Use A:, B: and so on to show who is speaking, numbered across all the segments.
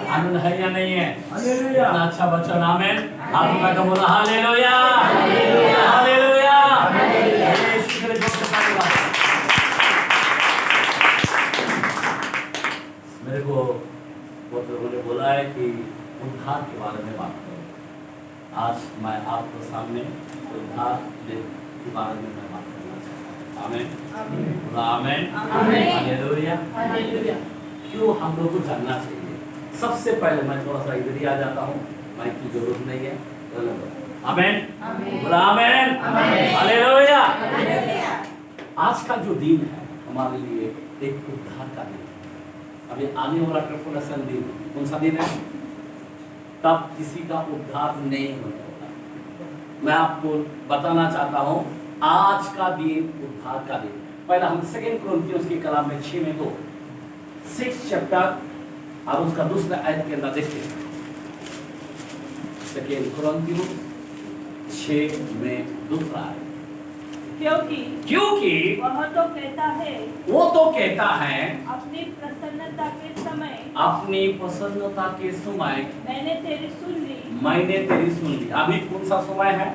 A: आनंद है या नहीं है?
B: हालेलुया।
A: इतना अच्छा वचन, आमेन। हाथ उठा के बोला हालेलुया, हालेलुया, यीशु के लिए जोर से ताली बजाओ। मेरे को बहुत लोगों ने बोला है कि उद्धार के बारे में बात करो। आज मैं आपके सामने उद्धार के बारे में मैं बात करना चाहता हूँ। आमेन, बोला आमेन, हालेलुया, हालेलुया। क्यों हम लोग को जानना चाहिए? सबसे पहले मैं थोड़ा सा इधर ही आ जाता हूँ, माइक की जरूरत नहीं है। आमेन, बोला आमेन, हालेलुया। आज का जो दिन है हमारे लिए एक उद्धार का दिन है। अभी आने वाला ट्रिपुलेशन दिन कौन सा दिन है? तब किसी का उद्धार नहीं होने वाला। मैं आपको बताना चाहता हूँ आज का दिन उद्धार का दिन। पहला हम 2 कुरिन्थियों की कलाम में 6 में 2 6 चैप्टर और उसका दूसरा आयत के अंदर देखते हैं। 2 कुरिन्थियों 6 में दूसरा आयत। क्योंकि
C: वह तो कहता है,
A: वो तो कहता है
C: अपनी प्रसन्नता के समय
A: अपनी प्रसन्नता के समय
C: मैंने तेरी सुन ली।
A: मैंने तेरी सुन ली। अभी कौन सा समय है?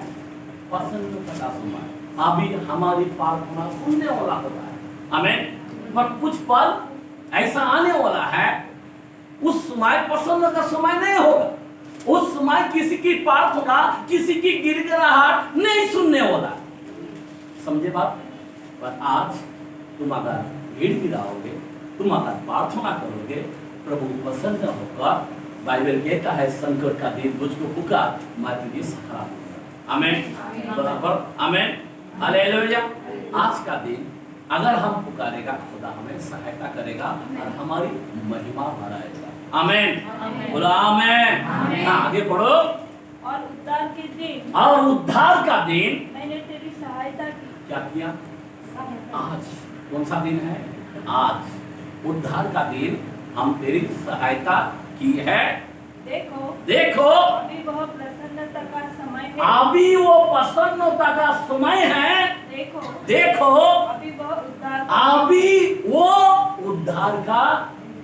A: प्रसन्नता का समय। अभी हमारी प्रार्थना सुनने वाला होता है। आमेन। पर कुछ पल ऐसा आने वाला है, उस समय प्रसन्न का समय नहीं होगा। उस समय किसी की प्रार्थना, किसी की गिड़गिड़ाहट नहीं सुनने वाला। समझे बात? पर आज तुम अगर गिड़गिड़ाओगे, तुम अगर प्रार्थना करोगे, प्रभु प्रसन्न होगा। बाइबल कहता है संकट का दिन मुझको पुकार, मैं तुझे सहारा दूंगा। आमेन, बराबर, आमेन, हालेलुया। आज का दिन अगर हम पुकारेगा, खुदा हमें सहायता करेगा और हमारी महिमा बढ़ाएगा। आमेन, बोलो आमेन। हाँ, आगे बढ़ो।
C: और उद्धार के दिन,
A: और उद्धार का दिन
C: मैंने तेरी सहायता की।
A: क्या किया? आज कौन सा दिन है? आज उद्धार का दिन हम तेरी सहायता की है।
C: देखो,
A: देखो
C: अभी वह प्रसन्नता का समय है।
A: अभी वो प्रसन्नता का समय है।
C: देखो,
A: देखो
C: अभी वह उद्धार
A: अभी वो उद्धार का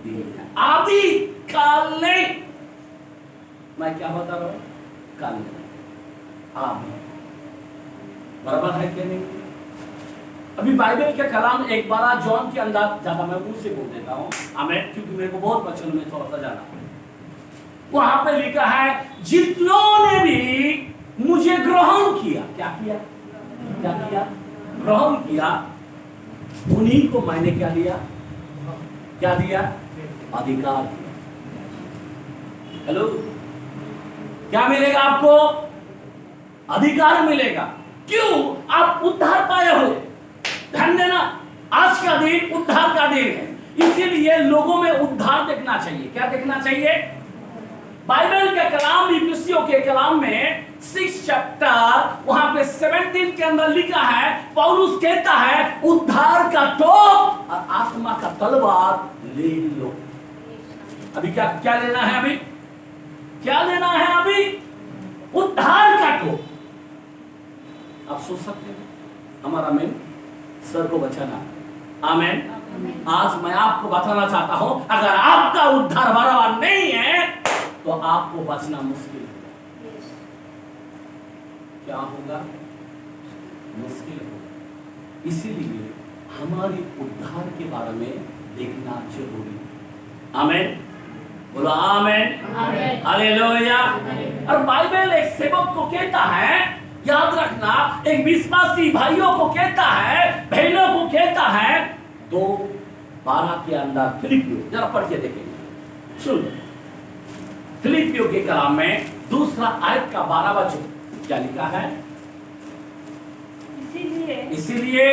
A: दिन है। अभी, काल नहीं। मैं क्या बता रहा हूँ? काल नहीं, अभी। बराबर है क्या नहीं? अभी बाइबल के कलाम एक बार जॉन के अंदर ज्यादा मैं मुझसे बोल देता हूँ, आमेन, क्योंकि मेरे को बहुत वचन में थोड़ा सा जाना है। वहां पे लिखा है, जितनों ने भी मुझे ग्रहण किया, क्या किया? क्या किया? ग्रहण किया, उन्हीं को मैंने क्या दिया? क्या दिया? अधिकार दिया। हेलो, क्या मिलेगा आपको? अधिकार मिलेगा। क्यों? आप उद्धार पाए हो। ध्यान देना, आज का दिन उद्धार का दिन है, इसीलिए लोगों में उद्धार देखना चाहिए। क्या देखना चाहिए? बाइबल के कलाम, इफिसियों के कलाम में 6 चैप्टर वहां पे 17 के अंदर लिखा है, पौलुस कहता है उद्धार का टोप और आत्मा का तलवार ले लो। अभी क्या क्या लेना है? अभी क्या लेना है? अभी उद्धार का टोप। आप सोच सकते हैं हमारा मेन सर को बचाना। आमेन। आज मैं आपको बताना चाहता हूं, अगर आपका उद्धार बराबर नहीं है तो आपको बचना मुश्किल है। क्या होगा? मुश्किल होगा। इसीलिए हमारी उद्धार के बारे में देखना जरूरी है। आमेन, बोलो आमेन, हालेलुया। और बाइबल एक सेवक को कहता है, याद रखना, एक विश्वासी भाइयों को कहता है, बहनों को कहता है, 2:12 के अंदर फिलिपियो, जरा पढ़ के देखेंगे, सुन। फिलिपियो के कलाम में दूसरा आयत का 12 वचन क्या लिखा है? इसीलिए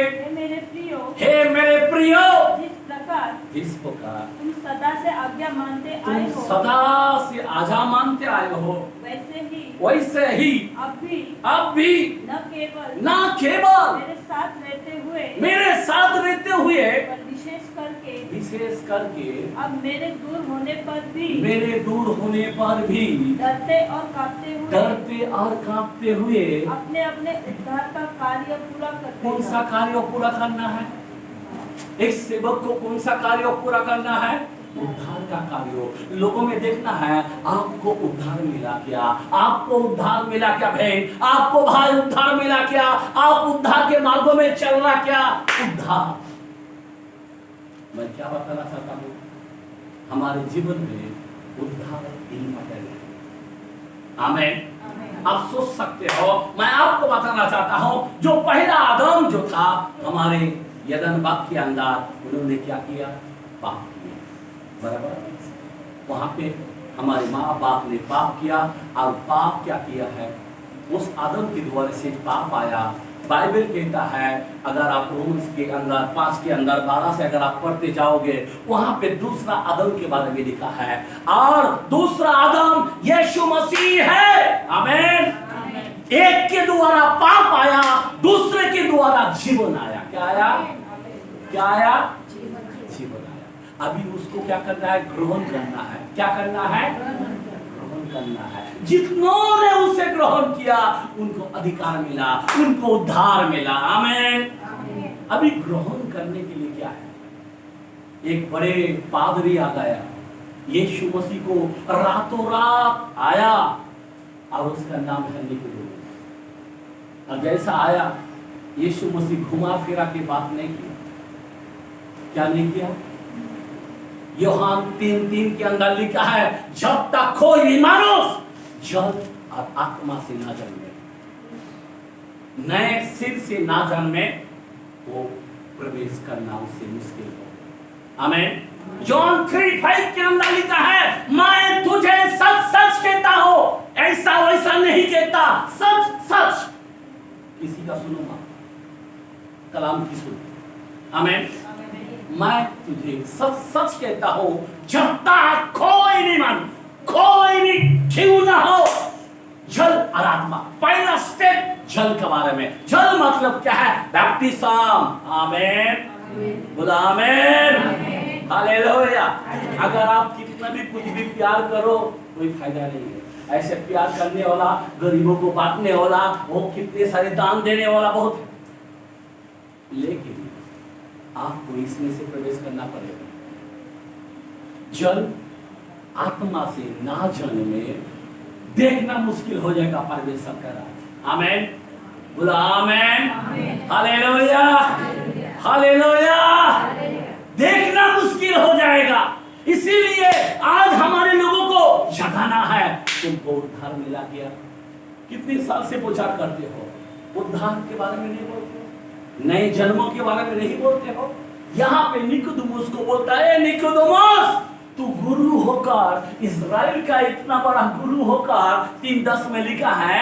C: हे मेरे प्रियो,
A: जिस प्रकार
C: तुम सदा से आज्ञा मानते आए हो,
A: सदा से आज्ञा मानते आए हो,
C: वैसे
A: ही अब भी
C: न केवल मेरे साथ रहते हुए पर विशेष करके अब मेरे दूर होने पर भी डरते और कांपते हुए अपने उद्धार का कार्य पूरा करते। कौन सा कार्य पूरा करना है? एक सेवक को कौन सा कार्य पूरा करना है?
A: उद्धार का कार्य हो। लोगों में देखना है आपको उद्धार मिला क्या, आपको उद्धार मिला क्या बहन, आपको भाई उद्धार मिला क्या, आप उद्धार के मार्गों में चल रहा क्या। उद्धार मैं क्या बताना चाहता हूँ, हमारे जीवन में उद्धार इम्पोर्टेंट है। आमीन। आप सोच सकते हो, मैं आपको बताना चाहता हूं, जो पहला आदम जो था हमारे यदन बाग के अंदर, उन्होंने क्या किया, पाप किया, बराबर। वहां पे हमारे माँ बाप ने पाप किया, और पाप क्या किया है, उस आदम के द्वारा से पाप आया। बाइबल कहता है, अगर आप रोमन्स के अंदर 5 के अंदर 12 से अगर आप पढ़ते जाओगे, वहां पे दूसरा आदम के बारे में लिखा है, और दूसरा आदम यीशु मसीह है। आमीन। एक के द्वारा पाप आया, दूसरे के द्वारा जीवन आया। क्या आया, क्या आया, जीवन आया। अभी उसको क्या करना है, ग्रहण करना है। क्या करना है, ग्रहण करना है। जितनों ने उसे ग्रहण किया उनको अधिकार मिला, उनको उद्धार मिला। आमीन। अभी ग्रहण करने के लिए क्या है, एक बड़े पादरी आ गया, यीशु मसीह को रातों रात आया, और उसका नाम है निकोदेमुस। और जैसा आया, यीशु मसीह घुमा फिरा के बात नहीं किया। क्या नहीं किया, यूहन्ना 3:3 के अंदर लिखा है, जब तक कोई भी मानुष जल और आत्मा से ना जन्मे, नए सिर से ना जन्मे, वो प्रवेश करना उससे मुश्किल हो। आमीन। जॉन 3:5 के अंदर लिखा है, मैं तुझे सच सच कहता हूं, ऐसा वैसा नहीं कहता, सच सच। किसी का सुनो मत, कलाम की सुनो। आमीन। मैं तुझे सच सच कहता हूं, जब तक कोई भी मानुष, कोई भी जीव ना हो, जल और आत्मा। पहला स्टेप जल के बारे में। जल मतलब क्या है, बैप्टिज्म। आमीन। बोला आमीन। हालेलुया। अगर आप कितना भी कुछ भी प्यार करो, कोई फायदा नहीं है। ऐसे प्यार करने वाला, गरीबों को बांटने वाला, वो कितने सारे दान देने वाला बहुत, लेकिन आपको इसमें से प्रवेश करना पड़ेगा। जल आत्मा से ना जन्मे, देखना मुश्किल हो जाएगा परमेश्वर का राज। आमीन। बोला आमीन। Hallelujah, hallelujah. देखना मुश्किल हो जाएगा। इसीलिए आज हमारे लोगों को जगाना है, तुमको उद्धार मिला क्या। कितने साल से प्रचार करते हो, उद्धार के बारे में नहीं बोलते, नए जन्मों के बारे में नहीं बोलते हो। यहाँ पे निकोदेमुस को बोलता है, निकोदेमुस तू गुरु होकर, इस्राएल का इतना बड़ा गुरु होकर, 3:10 में लिखा है,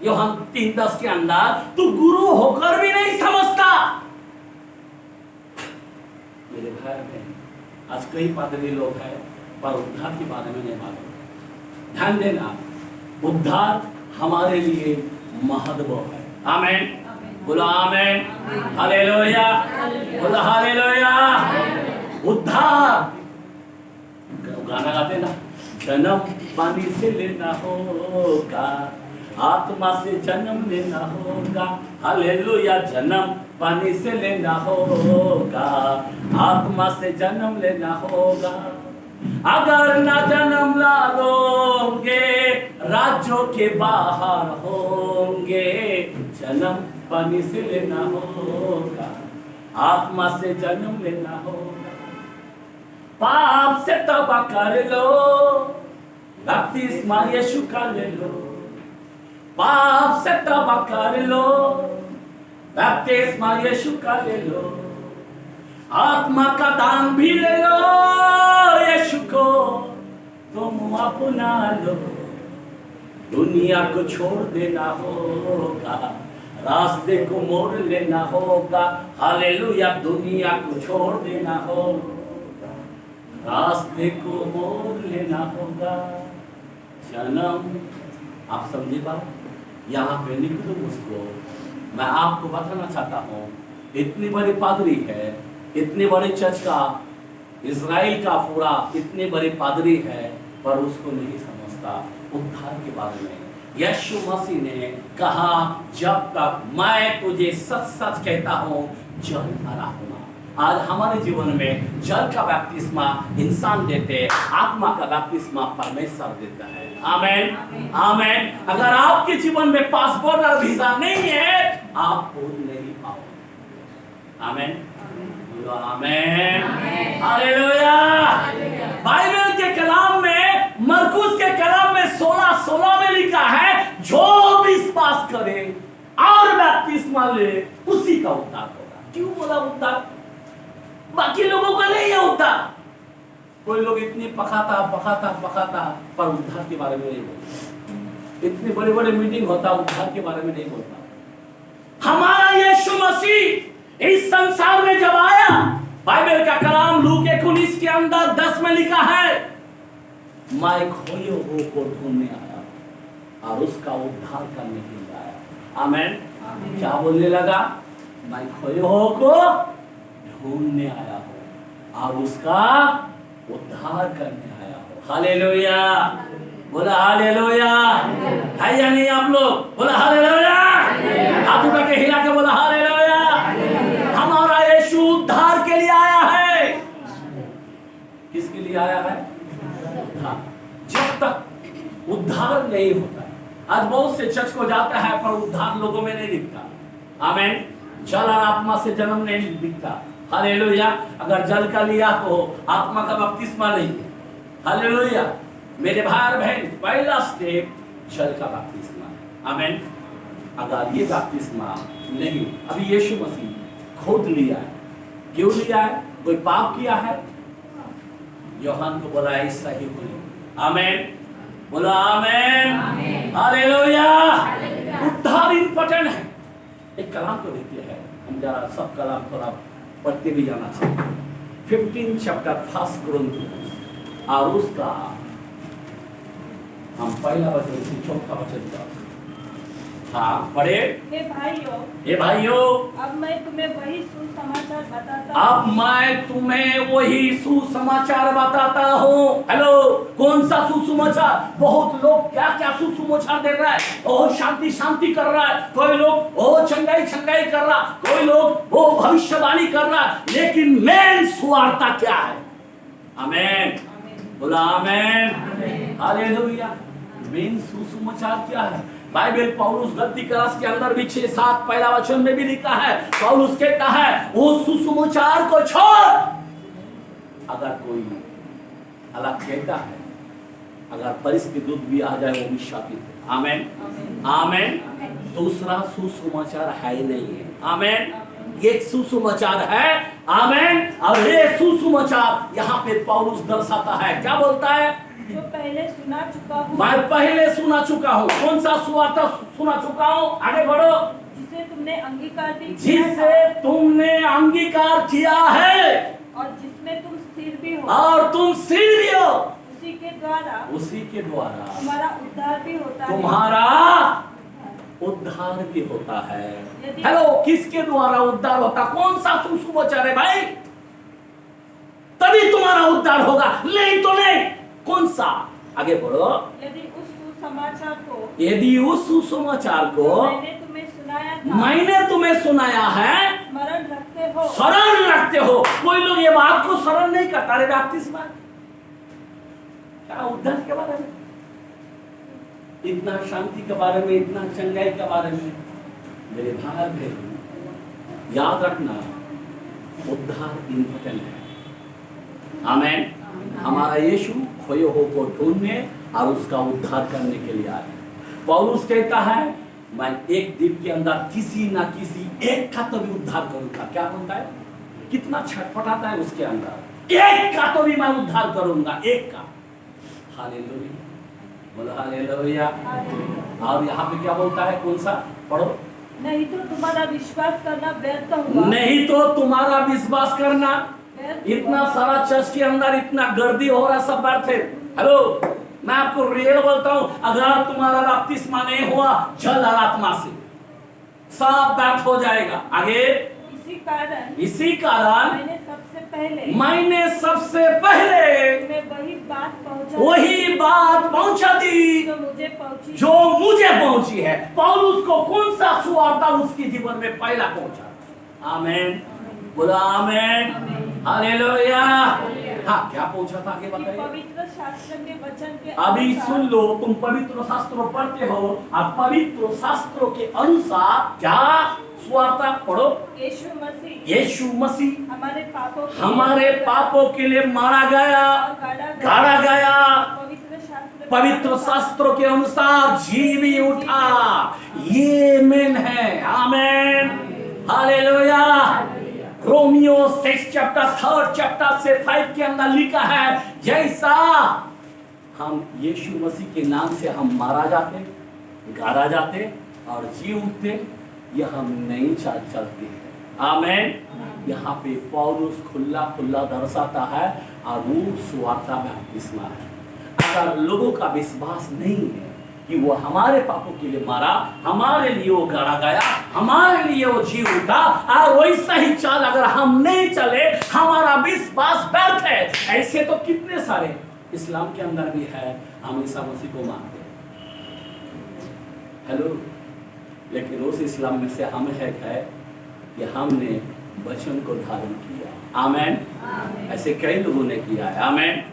A: यूहन्ना 3:10 के अंदर, तू गुरु होकर भी नहीं समझता। मेरे भाई बहन, आज कई पादरी लोग हैं, पर उद्धार के बारे में नहीं मालूम। ध्यान देना, उद्धार हमारे लिए महत्व है। आमीन। बोलो आमीन। हालेलुया, बोलो हालेलुया। उद्धार गाना गाते ना, जन्म पानी से लेना होगा, आत्मा से जन्म लेना होगा। हालेलुया। जन्म पानी से लेना होगा, आत्मा से जन्म लेना होगा। अगर ना जन्म ला लोगे, राज्यों के बाहर होंगे। जन्म पानी से लेना होगा, आत्मा से जन्म लेना होगा। पाप से तौबा कर लो, बपतिस्मा यीशु का ले लो। पाप से तौबा कर लो, बपतिस्मा यीशु का ले लो। आत्मा का दान भी ले लो, यीशु को तुम अपना लो। दुनिया को छोड़ देना होगा, रास्ते को मोड़ लेना होगा। हालेलुया। दुनिया को छोड़ देना होगा, रास्ते को मोड़ लेना होगा। जन्म, आप समझे बात। यहाँ पे निकोदेमुस को मैं आपको बताना चाहता हूँ, इतनी बड़ी पादरी है, इतने बड़े चर्च का, इजराइल का पूरा इतने बड़े पादरी है, पर उसको नहीं समझता उद्धार के बारे में। यीशु मसीह ने कहा, जब तक मैं तुझे सच सच कहता हूँ, जल और आत्मा। आज हमारे जीवन में जल का बपतिस्मा इंसान देते, आत्मा का बपतिस्मा परमेश्वर देता है। आमेन आमेन। अगर आपके जीवन में पासपोर्ट और वीजा नहीं है, आप खोज नहीं पाओगे। आमेन आमेन हालेलुया। बाइबल के कलाम में, मरकुस के कलाम में 16:16 में लिखा है, जो विश्वास करे और बपतिस्मा ले उसी का उद्धार होगा। क्यों बोला उद्धार? बाकी लोगों का नहीं है उद्धार। कोई लोग इतनी पकाता पर उद्धार के बारे में नहीं बोलता। इतने बड़े बड़े मीटिंग होता, उद्धार के बारे में नहीं बोलता। हमारा यीशु मसीह इस संसार में जब आया, बाइबल का कलाम लूक 19 के अंदर 10 में लिखा है, मैं खोए हुए को ढूंढने आया और उसका उद्धार करने के लिए आया। आमेन। क्या बोलने लगा? मैं खोए हुए को ढूंढने आया हूं और उसका उद्धार करने आया हूं। हालेलुया। बोला हालेलुया। है या नहीं आप लोग? बोला हालेलुया। हाथ उठा के हिला के बोला हालेलुया। हमारा यीशु उद्धार के लिए आया है। किसके लिए आया है? हाँ। जब तक उद्धार नहीं होता, आज बहुत से चर्च को जाता है पर उद्धार लोगों में नहीं दिखता। आमेन। जल और आत्मा से जन्म नहीं दिखता। हालेलुया। अगर जल का लिया तो आत्मा का बपतिस्मा नहीं। हालेलुया। मेरे भाई और बहन, पहला स्टेप जल का बपतिस्मा। आमेन। अगर ये बपतिस्मा नहीं, अभी यीशु मसीह खुद लिया है। क्यों लिया है? कोई पाप किया है? यूहन्ना को बोला ऐसा ही बोले। आमेन। बोला आमेन हालेलुया। उद्धार इंपॉर्टेंट है। एक कलाम को देखते हैं, हम जरा सब कलाम थोड़ा पढ़ते भी जाना चाहिए। 15 चैप्टर 1 कुरिन्थियंस और उसका हम पहला वचन से चौथा वचन तक हाँ पढ़े।
C: हे
A: भाइयों,
C: अब मैं तुम्हें वही सुसमाचार बताता हूँ। हेलो, कौन सा सुसमाचार? बहुत लोग क्या क्या सुसमाचार दे रहा है, बहुत शांति कर रहा है, कोई लोग बहुत चंगाई कर रहा, कोई लोग वो भविष्यवाणी कर रहा, लेकिन मेन सुवार्ता क्या है? आमेन। बोला आमेन हालेलुया। मेन सुसमाचार क्या है? बाइबल पौलुस गलतीकरस के अंदर भी 6-7 पहला वचन में भी लिखा है। पौलुस कहता है वो सुसमाचार को छोड़। अगर कोई अलग कहता है, अगर परिस्थिति दूत भी आ जाए वो भी शापित है। आमेन आमेन। दूसरा सुसमाचार है नहीं है। आमेन। एक सुसमाचार है। आमेन। और ये सुसमाचार यहाँ पे पौलुस दर्शाता है। क्या बोलता है? जो पहले सुना चुका हूँ।
A: मैं पहले सुना चुका हूँ। कौन सा सुवार्ता सुना चुका हूँ? आगे बढ़ो।
C: जिसे तुमने अंगीकार भी किया,
A: जिसे तुमने अंगीकार किया है
C: और जिसमें तुम स्थिर भी हो,
A: और तुम स्थिर भी हो, उसी के द्वारा
C: तुम्हारा उद्धार भी होता है।
A: तुम्हारा उद्धार भी होता है। हेलो, किसके द्वारा उद्धार होता? कौन सा सुसमाचार है भाई? तभी तुम्हारा उद्धार होगा, नहीं तो नहीं। कौन सा? आगे बढ़ो।
C: यदि उस
A: सुसमाचार को मैंने तुम्हें सुनाया है, स्मरण रखते हो। कोई लोग ये बात को स्मरण नहीं करता। अरे बपतिस्मा क्या उद्धार के बारे में, इतना शांति के बारे में, इतना चंगाई के बारे में। मेरे भाई बहन, याद रखना, उद्धार इम्पोर्टेंट है। आमेन। हमारा यीशु खोए हुए को ढूंढने और उसका उद्धार करने के लिए आया। पौलुस कहता है मैं एक दिन के अंदर किसी ना किसी एक का तो भी उद्धार करूंगा। क्या बोलता है? कितना छटपटाता है उसके अंदर। एक का तो भी मैं उद्धार करूंगा, एक का। हालेलुया। बोला हालेलुया। और यहाँ पे क्या बोलता है? कौन सा? पढ़ो।
C: नहीं तो तुम्हारा विश्वास करना व्यर्थ हुआ।
A: नहीं तो तुम्हारा विश्वास करना। इतना सारा चर्च के अंदर इतना गर्दी हो रहा, सब व्यर्थ है। हेलो, मैं आपको रियल बोलता हूं, अगर तुम्हारा बपतिस्मा नहीं हुआ जल और आत्मा से, सब व्यर्थ हो जाएगा। आगे। इसी कारण मैंने सबसे पहले वही बात पहुंचा दी जो मुझे पहुंची है। पौलुस को कौन सा सुवार्ता उसके जीवन में पहला पहुंचा? आमेन
C: बोलो आमीन, हालेलुया। हाँ, क्या पूछा था आगे बताइए।
B: पवित्र शास्त्र के वचन के
C: अभी
B: अनुसार
C: सुन लो, तुम पवित्र शास्त्र पढ़ते हो और पवित्र शास्त्रों के अनुसार क्या सुवार्ता पढ़ो। यीशु मसीह हमारे पापों के लिए मारा गया, गाड़ा गया, पवित्र शास्त्रों के अनुसार जी भी उठा। ये मेन है, आमेन, हालेलुया। रोमियो 6 चैप्टर 3 चैप्टर से 5 के अंदर लिखा है, जैसा हम यीशु मसीह के नाम से हम मारा जाते, गाड़ा जाते और जी उठते, यह हम नहीं चलते हैं, आमेन। यहाँ पे पौलुस खुला दर्शाता है और वो सुवार्ता बपतिस्मा है। अगर लोगों का विश्वास नहीं है कि वो हमारे पापों के लिए मारा, हमारे लिए वो गाड़ा गया, हमारे लिए वो जी उठा, और वैसा ही चाल अगर हम नहीं चले, हमारा विश्वास व्यर्थ है। ऐसे तो कितने सारे इस्लाम के अंदर भी है, हम ईसा मसीह को मानते हैं, हेलो, लेकिन उस इस्लाम में से हम है कि हमने वचन को धारण किया, आमेन। ऐसे कई लोगों ने किया है, आमेन।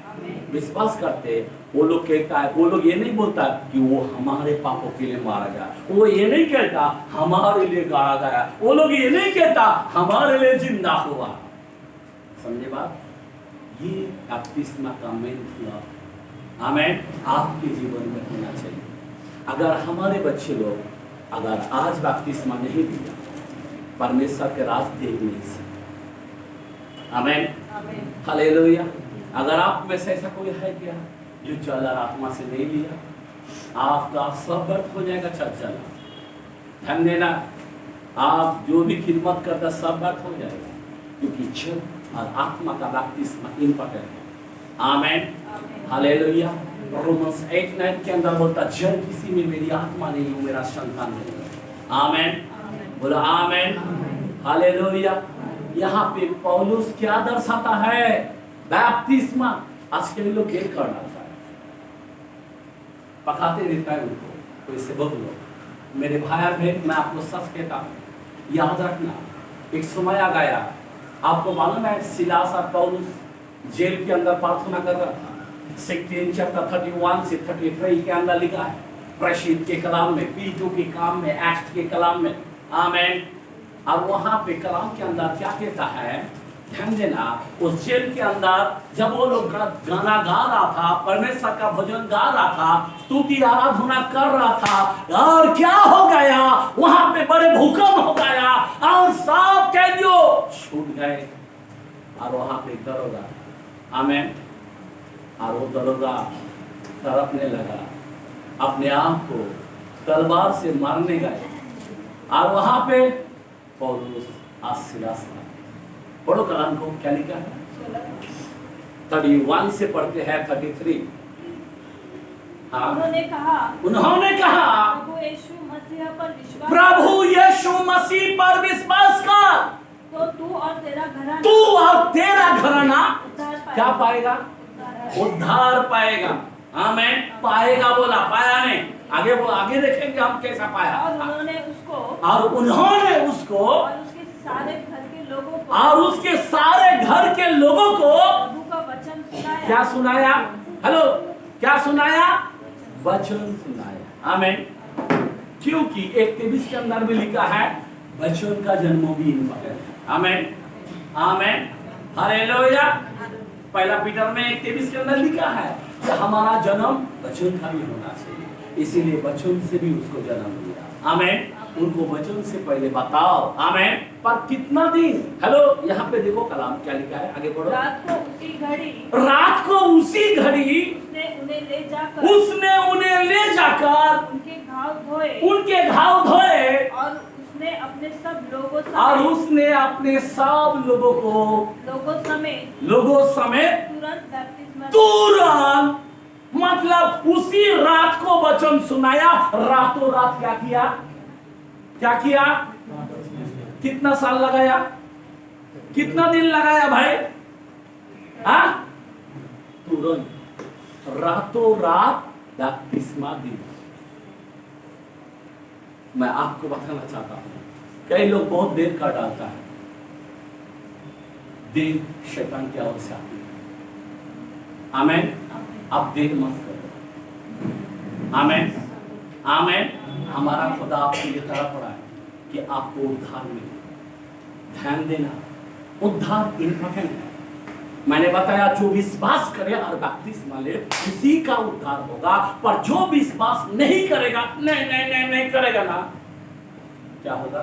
C: विश्वास करते, वो लोग कहता है, वो लोग ये नहीं बोलता कि वो हमारे पापों के लिए मारा गया, वो ये नहीं कहता हमारे लिए गाड़ा गया, वो लोग ये नहीं कहता हमारे लिए जिंदा हुआ। समझे बात? ये बपतिस्मा का मेन मतलब, आमेन, आपके जीवन में होना चाहिए। अगर हमारे बच्चे लोग अगर आज बपतिस्मा नहीं दिया, परमेश्वर के राज देख नहीं सकते, आमेन, हालेलुया। अगर आप में से ऐसा कोई है क्या जो चला आत्मा से नहीं लिया, आपका सब व्यर्थ हो जाएगा। चल ध्यान देना, आप जो भी खिदमत करता सब व्यर्थ हो जाएगा, क्योंकि जल और आत्मा का बपतिस्मा इंपॉर्टेंट है, आमेन, हालेलुया। रोमन्स 8:9 के अंदर बोलता, जल किसी में मेरी आत्मा नहीं हो, मेरा संतान नहीं है, आमेन, बोला आमेन, हालेलुया। यहाँ पे पौलुस क्या दर्शाता है? बपतिस्मा। आज के लोग ये कर डालता है, पकाते रहता है उनको, तो इससे बहुत लोग, मेरे भाई और बहन, मैं आपको सच कहता हूँ, याद रखना, एक समय आ गया, आपको मालूम है सिलास और पौलुस जेल के अंदर प्रार्थना कर रहा था। 16 चैप्टर 31 से 33 के अंदर लिखा है, प्रसिद्ध के कलाम में, पीटू के काम में, एक्ट के कलाम में, आमेन। और वहां पे कलाम के अंदर क्या कहता है, ध्यान देना, उस जेल के अंदर जब वो लोग गाना गा रहा था, परमेश्वर का भजन गा रहा था, स्तुति आराधना कर रहा था, और क्या हो गया, वहां पे बड़े भूकंप हो गया और सब कैदियों छूट गए, और वहां पे दरोगा, आमेन, और वो दरोगा तड़पने लगा, अपने आप को तलवार से मारने गए, और वहां पे पौलुस आशीर्वाद पढ़ो कलाम को, क्या लिखा है? 31 से पढ़ते हैं 33। हाँ,
B: उन्होंने कहा
C: प्रभु
B: यीशु मसीह पर विश्वास,
C: प्रभु यीशु मसीह पर विश्वास कर,
B: तो तू और तेरा घराना
C: क्या पाएगा? उद्धार पाएगा, आमेन। पाएगा बोला, पाया नहीं, आगे वो आगे देखेंगे हम कैसा पाया।
B: और उन्होंने उसको
C: और
B: उसके सारे घर के लोगों को
C: और उसके सारे घर के लोगों को
B: प्रभु का वचन सुनाया।
C: क्या सुनाया? हेलो, क्या सुनाया? वचन सुनाया, आमेन। क्योंकि 1:23 के अंदर भी लिखा है, वचन का जन्म भी इंपॉर्टेंट है, आमेन, आमेन, हालेलुया। पहला पीटर में 1:23 के अंदर लिखा है कि हमारा जन्म वचन का भी होना चाहिए, इसीलिए वचन से भी उसको जन्म दिया, आमेन। उनको वचन से पहले बताओ, आमेन। पर कितना दिन, हेलो, यहाँ पे देखो कलाम क्या लिखा है, आगे बढ़ो।
B: रात को उसी घड़ी उसने उन्हें ले जाकर उनके घाव धोए
C: और उसने अपने सब लोगों समेत तुरंत, मतलब उसी रात को वचन सुनाया, रातों रात क्या किया? कितना साल लगाया? कितना दिन लगाया भाई? हाँ, तुरंत, रातों रात बपतिस्मा दी। मैं आपको बताना चाहता हूँ, कई लोग बहुत देर कर डालता है,
A: देर शैतान की ओर से आती है। आमेन। आप देर मत करो। आमेन आमेन। हमारा खुदा आपके लिए तरफ पड़ा है कि आपको उद्धार मिले। ध्यान देना, उद्धार इंपॉर्टेंट है। मैंने बताया जो विश्वास करे और बपतिस्मा ले उसी का उद्धार होगा, पर जो विश्वास नहीं करेगा, नहीं करेगा ना, क्या होगा?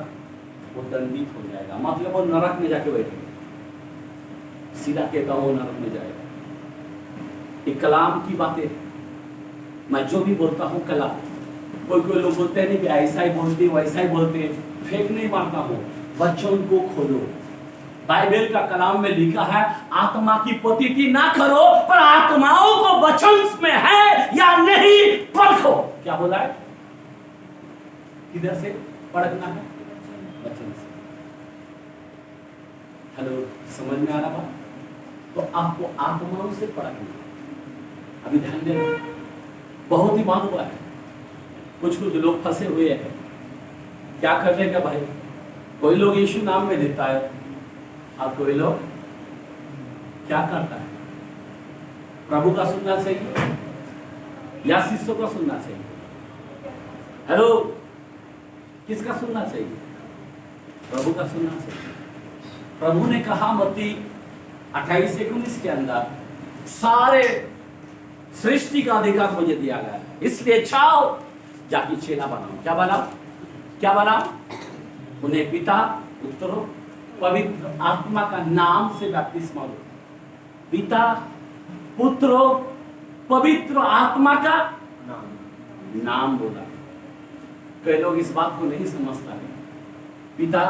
A: वो दंडित हो जाएगा, मतलब वो नरक में जाके बैठेगा। सीधा कहता हूं, वो नरक में जाएगा। ये कलाम की बातें, मैं जो भी बोलता हूं कलाम। कोई लोग बोलते हैं नहीं कि ऐसा ही बोलते वैसा ही बोलते, फेक नहीं मारता हूं। वचन को खोलो। बाइबल का कलाम में लिखा है आत्मा की पतिति ना करो, पर आत्माओं को वचन में है या नहीं परखो। क्या बोला है? किधर से परखना है? वचन से। हेलो, समझ में आ रहा बात? तो आपको आत्माओं से परखना है। अभी ध्यान देना, बहुत ही बात हुआ है। कुछ लोग फंसे हुए हैं। क्या कर लेगा भाई? कोई लोग यीशु नाम में देता है और कोई लोग क्या करता है? प्रभु का सुनना चाहिए या शिष्यों का सुनना चाहिए? हेलो, किसका सुनना चाहिए? प्रभु का सुनना चाहिए। प्रभु ने कहा मत्ती 28:19 के अंदर, सारे सृष्टि का अधिकार मुझे दिया गया है, इसलिए जाओ जाके चेला बनाओ। क्या बनाओ? क्या बनाओ? उन्हें पिता पुत्र पवित्र आत्मा का नाम से बपतिस्मा लो। पिता पुत्र पवित्र आत्मा का नाम बोला। कई लोग इस बात को नहीं समझता है। पिता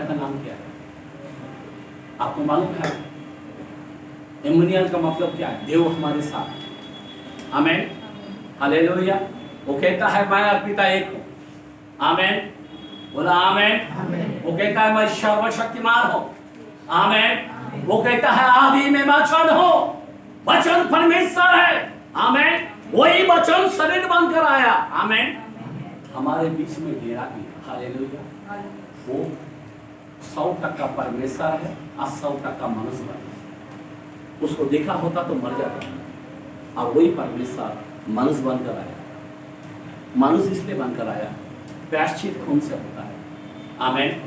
A: का नाम क्या है? आपको मालूम है? इम्मानुएल का मतलब क्या है? देव हमारे साथ। आमेन, हालेलुया। वो कहता है मैं और पिता एक हूं। आमेन, बोला आमेन। वो कहता है मैं सर्वशक्तिमान हूं। आमेन। वो कहता है आदि में वचन हो। वचन परमेश्वर है। आमेन। वही वचन शरीर बनकर आया। आमेन। हमारे बीच में डेरा किया। हालेलुया। वो 100% परमेश्वर है और 100% मनुष्य है। उसको देखा होता तो मर जाता, और वही परमेश्वर मनुष्य बनकर आया। मनुष्य इसलिए बनकर आया, प्रायश्चित खून से होता है। आमेन।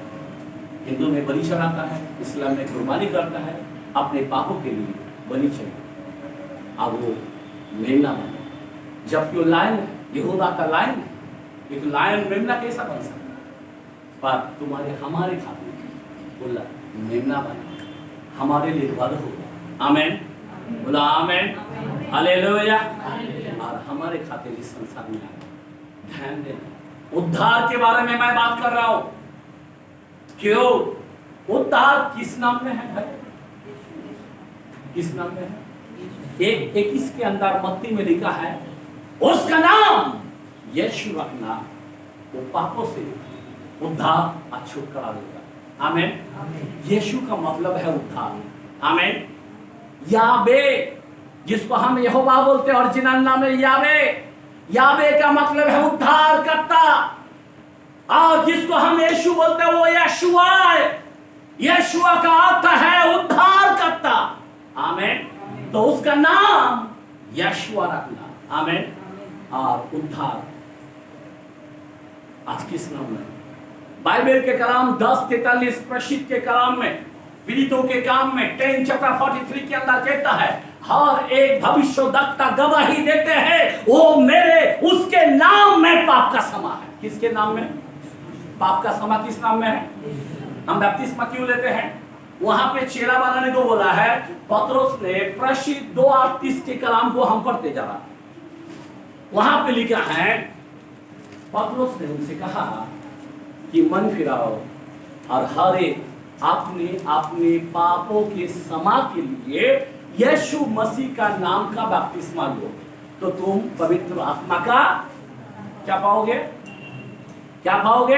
A: हिंदू में बलि चढ़ाता है, इस्लाम में कुर्बानी करता है अपने पापों के लिए बलि चढ़ाता। अब वो मेमना बना, जबकि वो लायन है, यहूदा का लायन है। एक लायन मेमना कैसा बन सकता? पर तुम्हारे हमारे खातिर बोला मेमना बना, हमारे लिए वध होगा। आमेन, बोला आमेन, हालेलुया। और हमारे खातिर इस संसार में आया। ध्यान देना, उद्धार के बारे में मैं बात कर रहा हूं। क्यों? उद्धार किस नाम में है भाई? किस नाम में है? 1:21 के अंदर मत्ती में लिखा है उसका नाम यीशु रखना, वो पापों से उद्धार और छुटकारा देगा। आमेन। यीशु का मतलब है उद्धार। आमेन। यावे, जिसको हम यहोवा बोलते हैं, ओरिजिनल नाम है यावे। यावे का मतलब है उद्धार करता, और जिसको हम यीशु बोलते हैं वो यशुआ है। यशुआ का अर्थ है उद्धार करता। आमेन। तो उसका नाम यशुआ रखना। आमेन। और उद्धार आज किस नाम में? बाइबल के कलाम 10:43 प्रसिद्ध के कलाम में, पीड़ितों के काम में 10:43 के अंदर कहता है, हर एक भविष्यवक्ता गवाही देते हैं वो मेरे उसके नाम में पाप का क्षमा है। किसके नाम में पाप का क्षमा? किस नाम में है? हम बपतिस्मा क्यों लेते हैं? वहां पे चेला बनाने को बोला है। पतरस ने प्रसिद्ध 2:38 के कलाम को हम पढ़ते जा रहा। वहां पे लिखा है, पतरस ने उनसे कहा कि मन फिराओ और हर एक अपने अपने पापों के क्षमा के लिए यीशु मसीह का नाम का बपतिस्मा लो, तो तुम पवित्र आत्मा का क्या पाओगे? क्या पाओगे?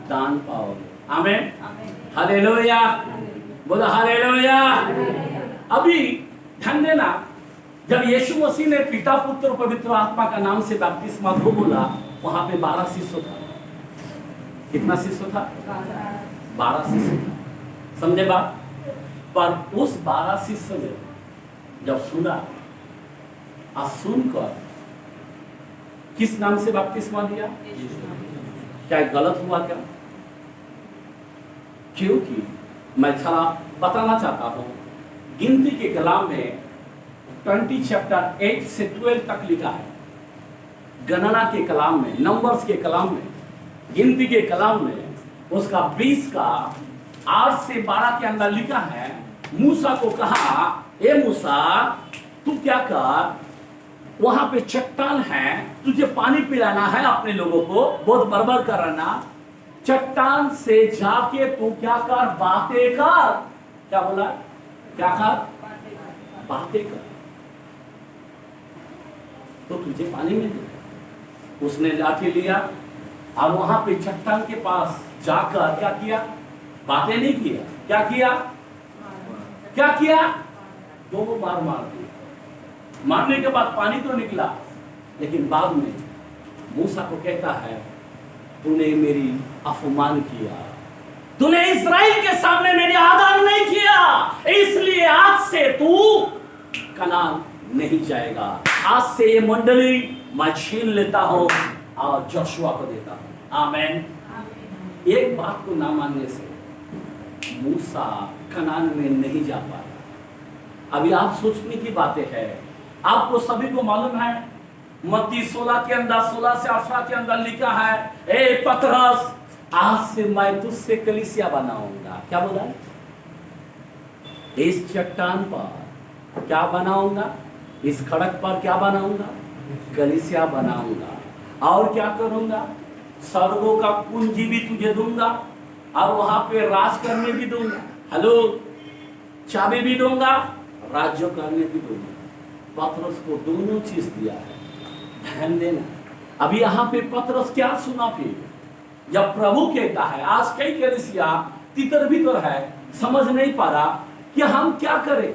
A: दान पाओगे। आमेन, हालेलुया। बोलो हालेलुया। अभी ध्यान देना, जब यीशु मसीह ने पिता पुत्र पवित्र आत्मा का नाम से बपतिस्मा को बोला, वहां पे 12 शिष्य था। कितना शिष्य था? 12 शिष्य था।
C: समझे बात? पर उस 12 शिष्य ने जब सुना और सुनकर किस नाम से बपतिस्मा दिया? क्या गलत हुआ क्या? क्योंकि मैं थोड़ा बताना चाहता हूं, गिनती के कलाम में 20 चैप्टर 8 से 12 तक लिखा है। गणना के कलाम में, नंबर्स के कलाम में, गिनती के कलाम में उसका 20 का 8 से 12 के अंदर लिखा है, मूसा को कहा, ए मूसा तू क्या कर, वहां पे चट्टान है, तुझे पानी पिलाना है अपने लोगों को, बहुत बर्बर कराना, चट्टान से जाके तू क्या कर, बातें कर। क्या बोला? क्या कर? बातें कर तो तुझे पानी मिल जाएगा। उसने लाठी लिया और वहां पे चट्टान के पास जाकर क्या किया? बातें नहीं किया। क्या किया? क्या किया? 2 बार मार दिया। मारने के बाद पानी तो निकला, लेकिन बाद में मूसा को कहता है, तूने मेरी अपमान किया, तूने इस्राएल के सामने मेरी आदर नहीं किया, इसलिए आज से तू कनान नहीं जाएगा। आज से ये मंडली मैं छीन लेता हूं और जोशुआ को देता हूं। आमेन। एक बात को ना मानने से मूसा कनान में नहीं जा पाया। अभी आप सोचने की बातें हैं। आपको सभी को मालूम है, मत्ती 16 के अंदर 16 से 18 के अंदर लिखा है, ए पतरस आज से मैं तुझसे कलीसिया बनाऊंगा। क्या बोला? इस चट्टान पर क्या बनाऊंगा? इस खड़क पर क्या बनाऊंगा? कलीसिया बनाऊंगा। और क्या करूंगा? स्वर्गों का कुंजी भी तुझे दूंगा और वहां पे राज करने भी दूंगा। हेलो, चाबी भी दूंगा, राज्य करने भी दूंगा। पतरस को दोनों चीज दिया है। ध्यान देना। अभी यहाँ पे पतरस क्या सुना? फिर जब प्रभु कहता है, आज कई कलीसिया तितर बितर है, समझ नहीं पा रहा कि हम क्या करें।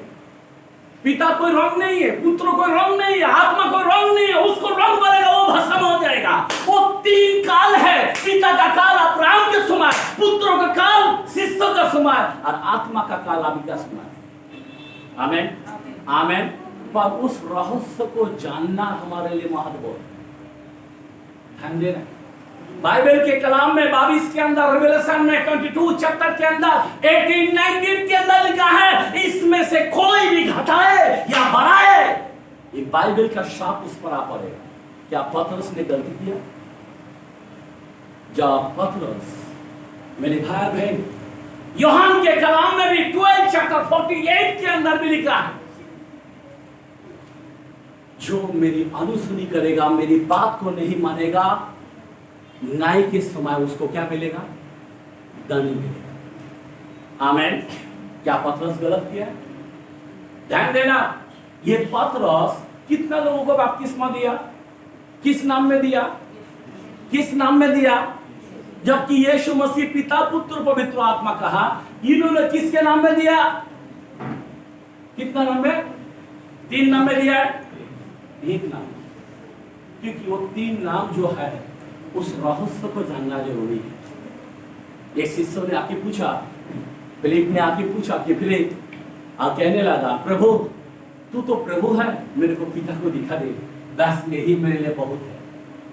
C: पिता कोई रंग नहीं है, पुत्र कोई रंग नहीं है, आत्मा कोई रंग नहीं है। उसको रंग बनेगा वो भस्म हो जाएगा। वो 3 काल है, पिता का काल अब्राहम के समय, पुत्रों का काल शिष्यों का समय और आत्मा का काल अभी का समय। आमेन, आमेन। पर उस रहस्य को जानना हमारे लिए महत्वपूर्ण है। ध्यान देना। बाइबल के कलाम में 22 के अंदर, रिवेलेशन में 22 चैप्टर के अंदर 18 19 के अंदर लिखा है, इसमें से कोई भी घटाए या बढ़ाए, ये बाइबल का शाप उस पर आ पड़ेगा। क्या पतरस ने गलती किया? जब पतरस, मेरे भाई बहन, यूहन्ना के कलाम में भी 12 चैप्टर 48 के अंदर भी लिखा है, जो मेरी अनुसुनी करेगा, मेरी बात को नहीं मानेगा, न्याय के समय उसको क्या मिलेगा? दंड मिलेगा। आमेन। क्या पतरस गलत किया? ध्यान देना। ये पतरस कितना लोगों को बपतिस्मा दिया? किस नाम में दिया? किस नाम में दिया? जबकि यीशु मसीह पिता, पुत्र, पवित्र आत्मा कहा, इन्होंने किसके नाम में दिया? कितना नाम में? 3 नाम में दिया है। एक नाम, क्योंकि वो 3 नाम जो है उस रहस्य को जानना जरूरी है। एक शिष्य ने आके पूछा, फिलिप ने आके पूछा कि फिलिप, और कहने लगा, प्रभु तू तो प्रभु है, मेरे को पिता को दिखा दे, बस यही मेरे लिए बहुत है।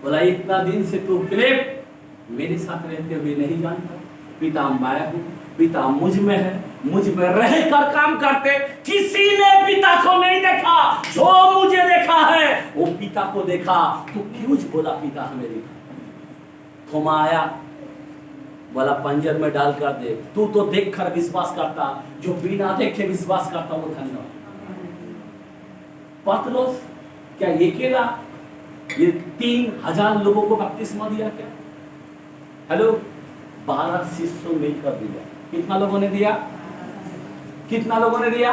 C: बोला, इतना दिन से तू फिलिप मेरे साथ रहते हुए नहीं जानता, पिता मैं हूँ, पिता मुझ में है, मुझ में रह कर काम करते, किसी ने पिता को नहीं देखा, जो मुझे देखा है वो पिता को देखा। तू क्यों बोला पिता हमें देखा? थोमा आया, बोला पंजर में डाल कर दे। तू तो देख कर विश्वास करता, जो बिना देखे विश्वास करता वो धन्य। पतरस क्या ये अकेला ये 3000 लोगों को बपतिस्मा दिया क्या? हेलो, 12 शिष्यों मिलकर दिया। कितना लोगों ने दिया? कितना लोगों ने दिया?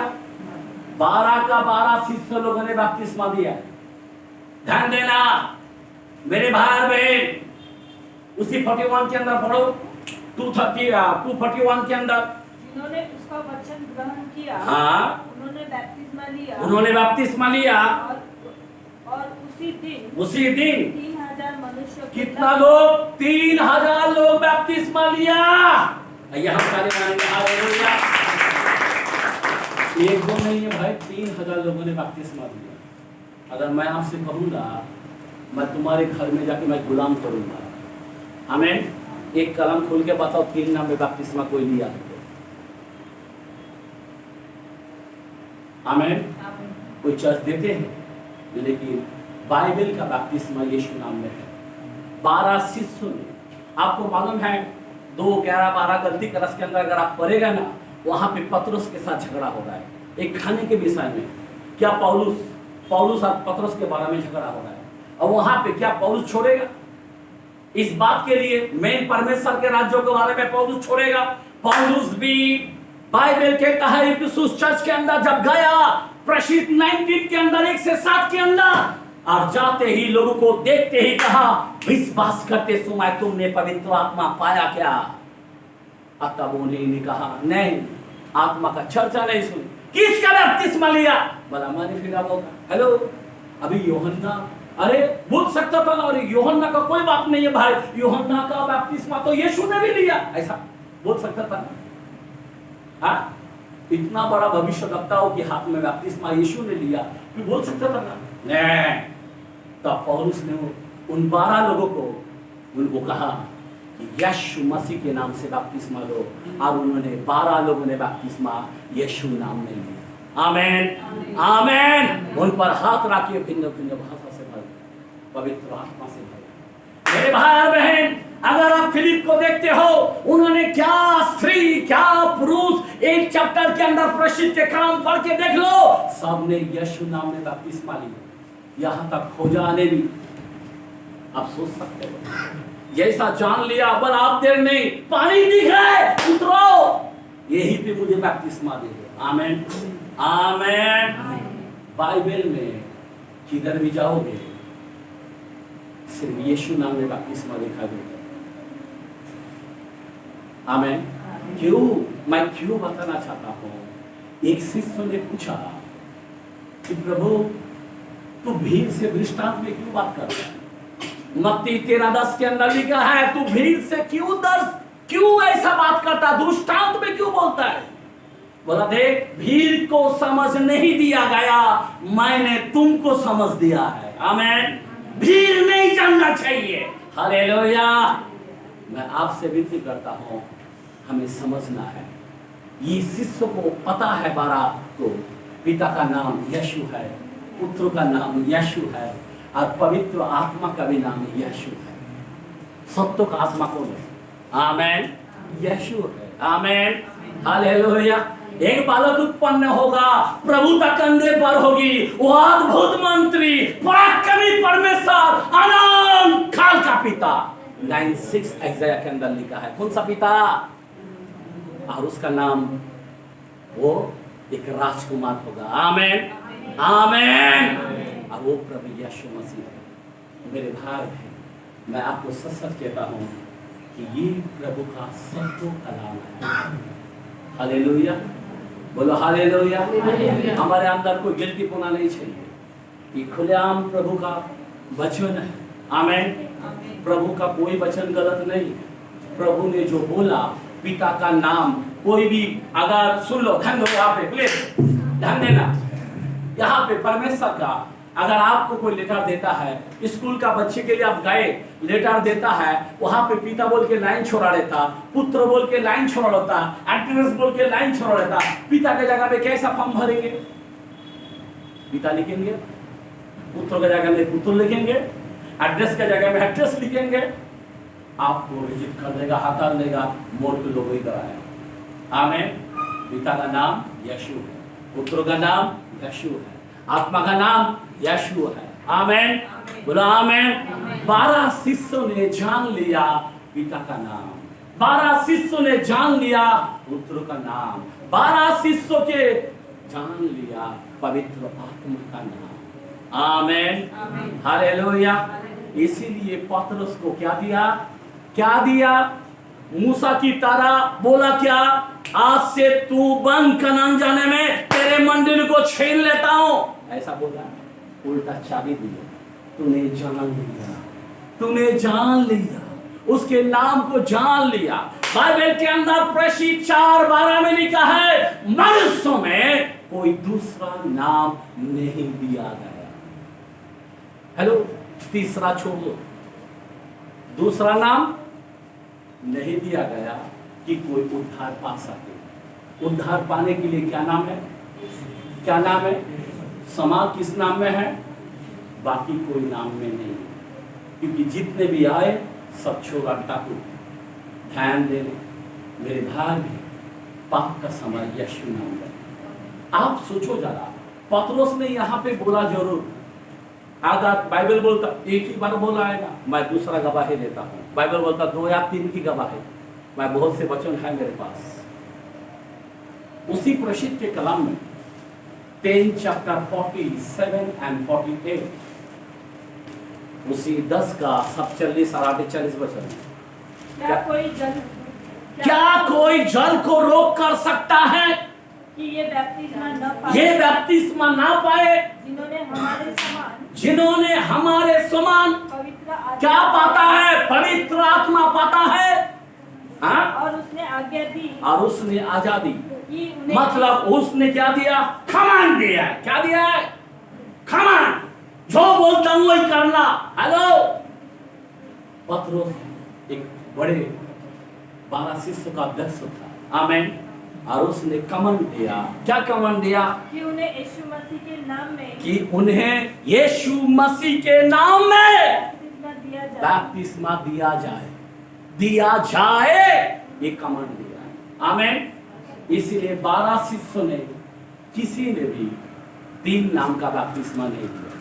C: 12 का 12 शिष्य लोगों ने बपतिस्मा दिया। ध्यान देना मेरे भाई बहन, उसी 41 के अंदर पढ़ो, 241 के अंदर,
B: जिन्होंने उसका वचन ग्रहण किया,
C: हाँ,
B: उन्होंने बपतिस्मा लिया,
C: उन्होंने बपतिस्मा लिया,
B: और उसी दिन 3000 मनुष्य।
C: कितना लोग? 3000 लोग बपतिस्मा लिया।
A: यहाँ सारे मानेंगे हालेलुया। एक दो नहीं है भाई, 3000 लोगों ने बपतिस्मा लिया। अगर मैं आपसे कहूँगा मैं तुम्हारे घर में जाके मैं गुलाम करूँगा, आमीन। एक कलम खोल के बताओ 3 नाम में बपतिस्मा कोई लिया है? आमीन। कोई चर्च देते हैं, लेकिन बाइबल का बपतिस्मा यीशु नाम में है। 12 शिष्यों ने, आपको मालूम है 2, 11, 12 गलती का रस के अंदर अगर आप पढ़ेगा ना, वहां पे पतरस के साथ झगड़ा हो रहा है एक खाने के विषय में। क्या पौलुस और पतरस के बारे में झगड़ा हो रहा है, और वहां पे क्या पौलुस छोड़ेगा? इस बात के लिए मेन परमेश्वर के राज्यों के बारे में पौलुस छोड़ेगा? पौलुस भी बाइबल के कहा इफिसुस चर्च के अंदर जब गया, प्रशीत 19 के अंदर 1 से 7 के अंदर, और जाते ही लोगों को देखते ही कहा, विश्वास करते समय तुमने पवित्र आत्मा पाया क्या? तब उन्होंने कहा नहीं, आत्मा का चर्चा नहीं सुनी। किसका बपतिस्मा लिया? बोला मैंने। फिर अब हेलो, अभी यूहन्ना, अरे बोल सकता था ना, अरे यूहन्ना का कोई बात नहीं है भाई, यूहन्ना का बपतिस्मा तो यीशु ने भी लिया, ऐसा बोल सकता था ना? हाँ, इतना बड़ा भविष्यवक्ताओं के हाथ में बपतिस्मा यीशु ने लिया, फिर बोल सकता था ना? नहीं। तब पौलुस ने उन 12 लोगों को उनको कहा कि यीशु मसीह के नाम से बपतिस्मा लो, और उन्होंने 12 लोगों ने बपतिस्मा यीशु नाम में लिया। आमीन, आमीन। उन पर हाथ रखिए, भिन्न भिन्न भाषा से भर, पवित्र आत्मा से भर। मेरे भाई और बहन, अगर आप फिलिप को देखते हो, उन्होंने क्या स्त्री क्या पुरुष, एक चैप्टर के अंदर प्रसिद्ध के काम पढ़ के देख लो, सबने यीशु नाम में बपतिस्मा लिया। यहाँ तक खोजा ने भी, आप सोच सकते हो, जैसा जान लिया, बल आप देर नहीं, पानी दिख रहा है, उतरो, यही पे मुझे बपतिस्मा दे दो। आमीन, आमीन। बाइबल में किधर भी जाओगे, सिर्फ यीशु नाम में बपतिस्मा लिखा गया। आमीन। क्यों? मैं क्यों बताना चाहता हूँ, एक शिष्य ने पूछा कि प्रभु तू भीड़ से दृष्टांत में क्यों बात कर रहा है? मत्ती 13:10 के अंदर लिखा है, तू भीड़ से क्यों ऐसा बात करता, दृष्टांत में क्यों बोलता है? बोला देख, भीड़ को समझ नहीं दिया गया, मैंने तुमको समझ दिया है। आमीन। भीड़ नहीं जानना चाहिए। हालेलुया। मैं आपसे विनती करता हूँ, हमें समझना है, ये शिष्य को पता है 12 को पिता का नाम यीशु है, पुत्र का नाम यीशु है, और पवित्र आत्मा का भी नाम यीशु है। सत्य का आत्मा कौन है? आमीन, यीशु है। आमीन, हालेलुया। एक बालक उत्पन्न होगा, प्रभुता कंधे पर होगी, वो अद्भुत मंत्री, पराक्रमी परमेश्वर, अनंत काल का पिता। 9:6 यशायाह के अंदर लिखा है, कौन सा पिता? और उसका नाम वो एक राजकुमार होगा। आमीन, आमीन। और वो प्रभु यीशु मसीह है। मेरे भाई हैं, मैं आपको सच सच कहता हूँ कि ये प्रभु का सत्य कलाम है। हालेलुया, बोलो हालेलुया। हमारे अंदर कोई गिल्टी पुना नहीं चाहिए, ये खुलेआम प्रभु का वचन है। आमीन। प्रभु का कोई वचन गलत नहीं। प्रभु ने जो बोला, पिता का नाम, कोई भी अगर सुन लो, ध्यान दो यहाँ पे, प्लीज ध्यान देना। यहाँ पे परमेश्वर का अगर आपको कोई लेटर देता है, स्कूल का बच्चे के लिए आप गए, लेटर देता है, वहां पे पिता बोल के लाइन छोड़ा देता, पुत्र बोल के लाइन छोड़ा देता, एड्रेस बोल के लाइन छोड़ा देता। पिता के जगह पे कैसा फॉर्म भरेंगे? पिता लिखेंगे, पुत्र के जगह में पुत्र लिखेंगे, एड्रेस के जगह में एड्रेस लिखेंगे। आपको रिजेक्ट कर देगा, हटा देगा, मोड़ के लोग ही कराया। आमीन। पिता का नाम यीशु है, पुत्र का नाम यीशु है, आत्मा का नाम यीशु है। आमीन, बोलो आमीन। 12 शिष्यों ने जान लिया पिता का नाम, 12 शिष्यों ने जान लिया पुत्र का नाम, 12 शिष्यों के जान लिया पवित्र आत्मा का नाम। आमीन, हालेलुया। इसीलिए पतरस को क्या दिया? क्या दिया? मूसा की तरह बोला क्या? आज से तू बंद कनान जाने में तेरे मंदिर को छीन लेता हूं, ऐसा बोला। उल्टा चाबी दिया, तूने जान लिया, तूने जान लिया,
C: उसके नाम को जान लिया। बाइबल के अंदर प्रेषित 4:12 में लिखा है, मनुष्यों में कोई दूसरा नाम नहीं दिया गया। हेलो, तीसरा छोड़ दो, दूसरा नाम नहीं दिया गया कि कोई उद्धार पा सके। उद्धार पाने के लिए क्या नाम है? क्या नाम है? समा किस नाम में है? बाकी कोई नाम में नहीं है, क्योंकि जितने भी आए सब छोड़ा टाकू। ध्यान दे मेरे भाई भी, पाप का समय यीशु नाम है। आप सोचो जरा, पतरस ने यहाँ पे बोला जरूर, अगर बाइबल बोलता एक ही बार बोला है ना, मैं दूसरा गवाही देता हूँ। बाइबल बोलता 2 या 3 की गवाही, मैं बहुत से वचन है मेरे पास। उसी प्रसिद्ध के कलाम में 10 चैप्टर 47 and 48, उसी 10 का सब 40 और आगे 40 वचन। क्या कोई जल को रोक कर सकता है
B: कि ये बपतिस्मा न पाए?
C: ये बपतिस्मा ना पाए
B: जिन्होंने हमारे समान
C: पवित्र
B: पवित्र
C: क्या पाता है? पवित्र आत्मा पाता है। हाँ?
B: और उसने आज्ञा दी
C: और उसने आजादी,
B: कि उन्हें
C: मतलब उसने क्या दिया? खमान दिया। क्या दिया है? खमान। जो बोलता हूं वही करना। हेलो, पतरस एक बड़े 12 शिष्य का अध्यक्ष था। आमीन। और उसने कमन दिया। क्या कमन दिया?
B: कि उन्हें यीशु मसीह के नाम में
C: कि उन्हें यीशु मसीह के नाम में
B: बपतिस्मा दिया जाए।
C: बपतिस्मा दिया जाए। दिया जाए, ये कमन दिया है। आमीन। इसीलिए 12 शिष्यों ने किसी ने भी 3 नाम का बपतिस्मा नहीं दिया,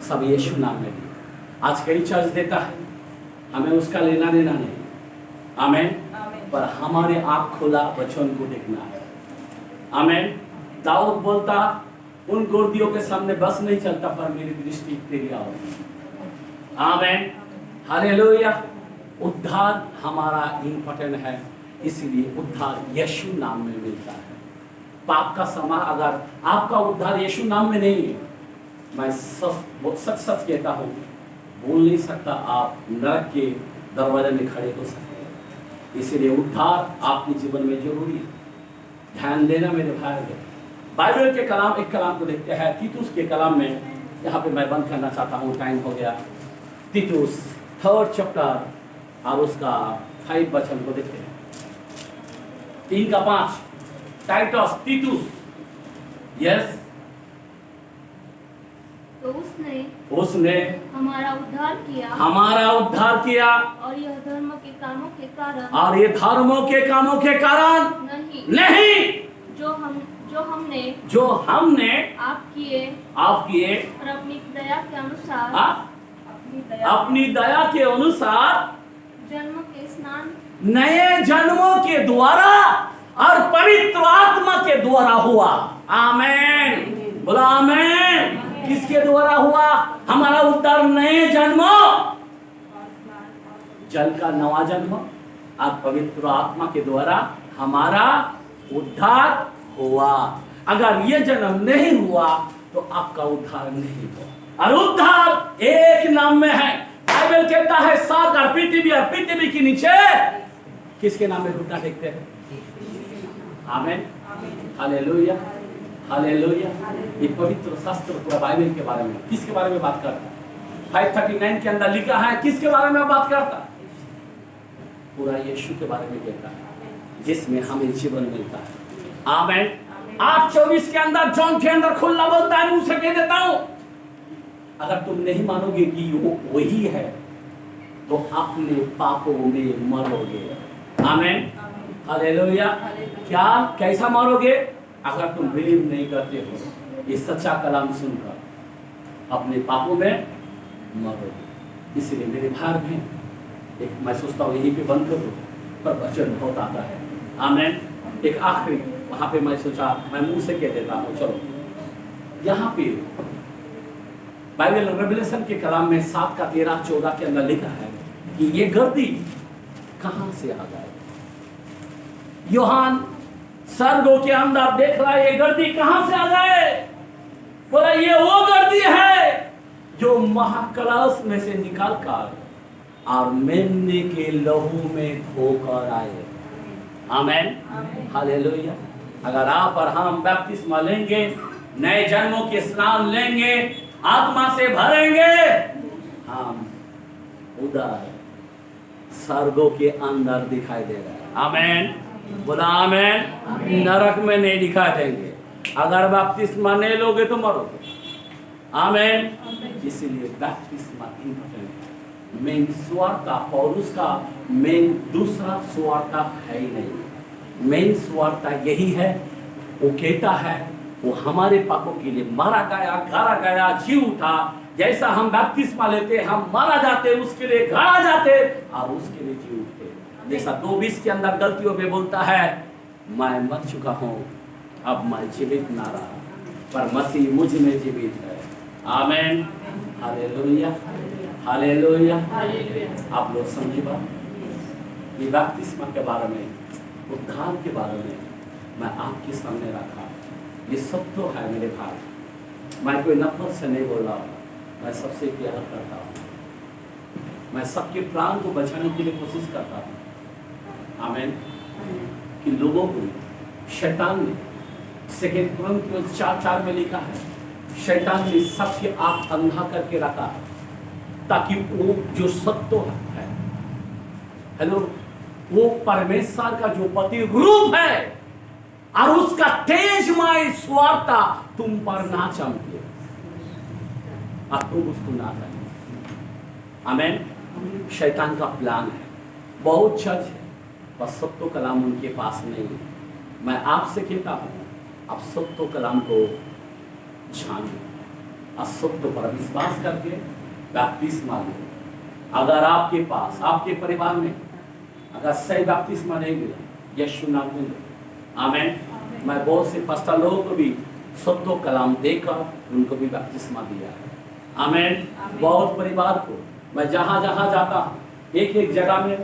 C: सब यीशु नाम में दिया। आज कई चर्च देता है, हमें उसका लेना देना नहीं। आमीन। पर हमारे आँख खोला वचन को देखना है। आमीन। दाऊद बोलता, उन गोर्दियों के सामने बस नहीं चलता, पर मेरी दृष्टि तेरी ओर। आमीन। हालेलुया। उद्धार हमारा इंपॉर्टेंट है, इसीलिए उद्धार यीशु नाम में मिलता है। पाप का समा अगर आपका उद्धार यीशु नाम में नहीं है, मैं सच सच कहता हूँ, बोल नहीं सकता आप नरक के दरवाजे में खड़े हो सकते। इसीलिए उद्धार आपके जीवन में जरूरी है। ध्यान देना मेरे भाई। बाइबल के कलाम, एक कलाम को देखते हैं, तीतुस के कलाम में। यहाँ पे मैं बंद करना चाहता हूँ, टाइम हो गया। तीतुस 3rd चैप्टर और उसका 5 वचन को देखते हैं। 3 का 5। टाइटस, तीतुस। यस।
D: तो
C: उसने
D: हमारा उद्धार किया,
C: और
D: यह धर्म के कामों के कारण,
C: और ये धर्मों के कामों के कारण नहीं,
D: जो हमने आप किए और अपनी दया के अनुसार,
C: अपनी दया के अनुसार
D: जन्म के स्नान,
C: नए जन्मों के द्वारा और पवित्र आत्मा के द्वारा हुआ। आमीन। बोला आमीन। किसके द्वारा हुआ हमारा उद्धार? नए जन्मों, जल का नवा जन्म और पवित्र आत्मा के द्वारा हमारा उद्धार हुआ। अगर ये जन्म नहीं हुआ तो आपका उद्धार नहीं हुआ। और उद्धार एक नाम में है। बाइबल कहता है 7 और पृथ्वी के नीचे किसके नाम में घुटना टेकते हैं? आमीन। हालेलुया। हालेलुया। ये पवित्र शास्त्र पूरा बाइबल के बारे में किसके बारे में बात करता है? 539 के अंदर लिखा है, किसके बारे में बात करता है? पूरा यीशु के बारे में कहता है, जिसमें हमें जीवन मिलता है। आमीन। 8:24 के अंदर, जॉन के अंदर खुला बोलता है, मुंह से कह देता हूं, अगर तुम नहीं मानोगे कि वो वही है तो अपने पापों में मरोगे। आमीन। हालेलुया। क्या कैसा मरोगे? अगर तुम बिलीव नहीं करते हो ये सच्चा कलाम सुनकर, अपने पापों में मरोगे। इसलिए मेरे भाई बहन, एक मैं सोचता हूँ यहीं पे बंद कर दो, पर वचन बहुत आता है। आमीन। एक आखिरी वहां पे मैं सोचा मैं मुंह से कह देता हूँ। चलो, यहाँ पे बाइबल रेवलेशन के कलाम में 7 का 13-14 के अंदर लिखा है कि ये गर्दी कहां से आ गए। यूहन्ना स्वर्गों के अंदर देख रहा है, ये गर्दी कहां से आ गए? बोला ये वो गर्दी है जो महाकलश में से निकाल कर और मेमने के लहू में धोकर आए। आमेन, हालेलुया। अगर आप और हम बपतिस्मा लेंगे, नए जन्मों के स्नान लेंगे, आत्मा से भरेंगे, हम उधर स्वर्गों के अंदर दिखाई दे रहा है। आमेन, बोला आमेन। नरक में नहीं दिखाई देंगे। अगर बपतिस्मा नहीं लोगे तो मरोगे। आमेन। इसीलिए बपतिस्मा इम्पोर्टेंट है। मेन सुवार्ता पौलुस का मेन दूसरा सुवार्ता है ही नहीं। मेन सुवार्ता यही है। वो कहता है वो हमारे पापों के लिए मारा गया, गाड़ा गया, जी उठा। जैसा हम बपतिस्मा लेते, हम मारा जाते, उसके लिए गाड़ा जाते और उसके लिए जी उठते। जैसा 2:20 के अंदर गलतियों में बोलता है, मैं मर चुका हूँ, अब मैं जीवित ना रहा, पर मसीह मुझ में जीवित है। आमेन, हालेलुया, हालेलुया। आप लोग समझिए बात। ये बपतिस्मा के बारे में, उद्धार के बारे में मैं आपके सामने रखा। ये सब तो है मेरे भाई। मैं कोई नफरत से नहीं बोल रहा हूँ, मैं सबसे प्यार करता हूँ। मैं सबके प्राण को बचाने के लिए कोशिश करता हूँ। आमेन। कि लोगों को शैतान ने 2 कुरिन्थियों 4:4 में लिखा है, शैतान ने सबके आंख अंधा करके रखा है ताकि वो जो सत्य है, हेलो, वो परमेश्वर का जो पति रूप है और उसका तेजमय सुवार्ता तुम पर ना चमके और तुम उसको ना जाने। आमेन। शैतान का प्लान है, बहुत चर्च है, पर सत्य कलाम उनके पास नहीं है। मैं आपसे कहता हूँ, आप सत्य कलाम को जानिए और सत्य पर विश्वास करके बपतिस्मा लो। अगर आपके पास, आपके परिवार में अगर सही बपतिस्मा नहीं मिला, यीशु नाम में लो। आमेन। मैं बहुत से पास्टर लोगों को भी सत्य कलाम देकर उनको भी बपतिस्मा दिया है। आमेन। बहुत परिवार को मैं जहाँ जहाँ जाता हूँ, एक जगह में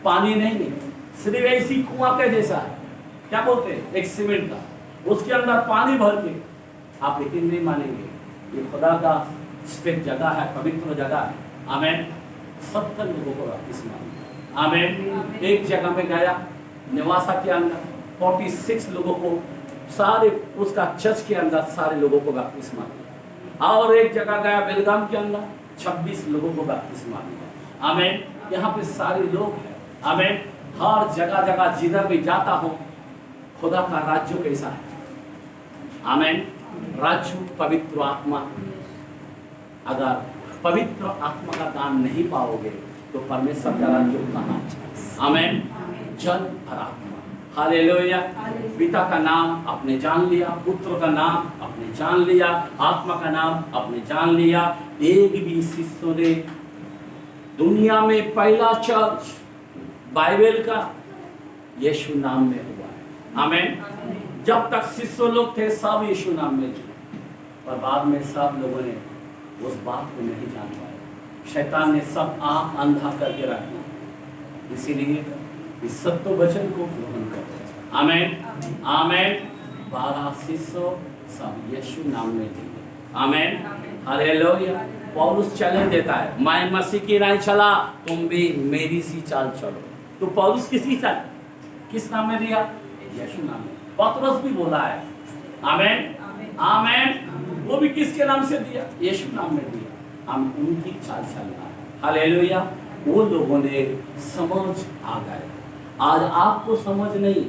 C: पानी नहीं है, सिर्फ ऐसी कुआं के जैसा है, क्या बोलते हैं, एक सीमेंट का, उसके अंदर पानी भर के, आप यकीन नहीं मानेंगे, ये खुदा का स्पेट जगह है, पवित्र जगह है। आमेन। 70 लोगों को बपतिस्मा। आमेन। एक जगह में गया निवासा के अंदर 46 लोगों को, सारे उसका चर्च के अंदर सारे लोगों को बपतिस्मा दिया। और एक जगह गया बेलगाम के अंदर 26 लोगों को बपतिस्मा दिया। आमेन। यहाँ पे सारे लोग हैं। आमेन। हर जगह जगह जिधर भी जाता हूँ, खुदा का राज्य कैसा है। आमेन। राज्य पवित्र आत्मा। अगर पवित्र आत्मा का दान नहीं पाओगे तो परमेश्वर का राज्य कहाँ। आमेन। जल और आत्मा। हालेलुया। पिता का नाम आपने जान लिया, पुत्र का नाम आपने जान लिया, आत्मा का नाम आपने जान लिया। एक भी शिष्य ने, दुनिया में पहला चर्च बाइबल का यीशु नाम में हुआ है। आमेन। जब तक शिष्य लोग थे सब यीशु नाम में थे, पर बाद में सब लोगों ने उस बात को नहीं जान पाया। शैतान ने सब आंख अंधा करके रख दिया। इसीलिए इस सत्य वचन को ग्रहण करो। आमेन। आमेन। 12 शिष्य सब यीशु नाम में थे। आमेन। हालेलुया। पौलुस चैलेंज देता है, मैं मसीह की नहीं चला, तुम भी मेरी सी चाल चलो। तो पौलुस किस नाम में दिया? यीशु नाम में। पतरस भी बोला है। आमेन। आमेन। वो भी किसके नाम से दिया? यीशु नाम में दिया। हम उनकी चाल चलना है। हालेलुया। वो लोगों ने समझ आ गए। आज आपको समझ नहीं।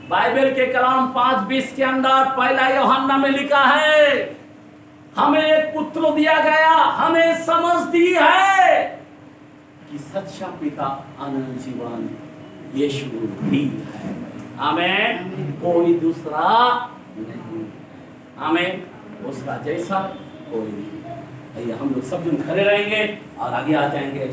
C: बाइबल के कलाम 5:20 के अंदर पहला यूहन्ना में लिखा है, हमें एक पुत्र दिया गया, हमें समझ दी है कि सच्चा पिता अनंत जीवन यीशु ही है। आमेन। कोई दूसरा नहीं। आमेन। उसका जैसा कोई नहीं। हम लोग सब जन खड़े रहेंगे और आगे आ जाएंगे।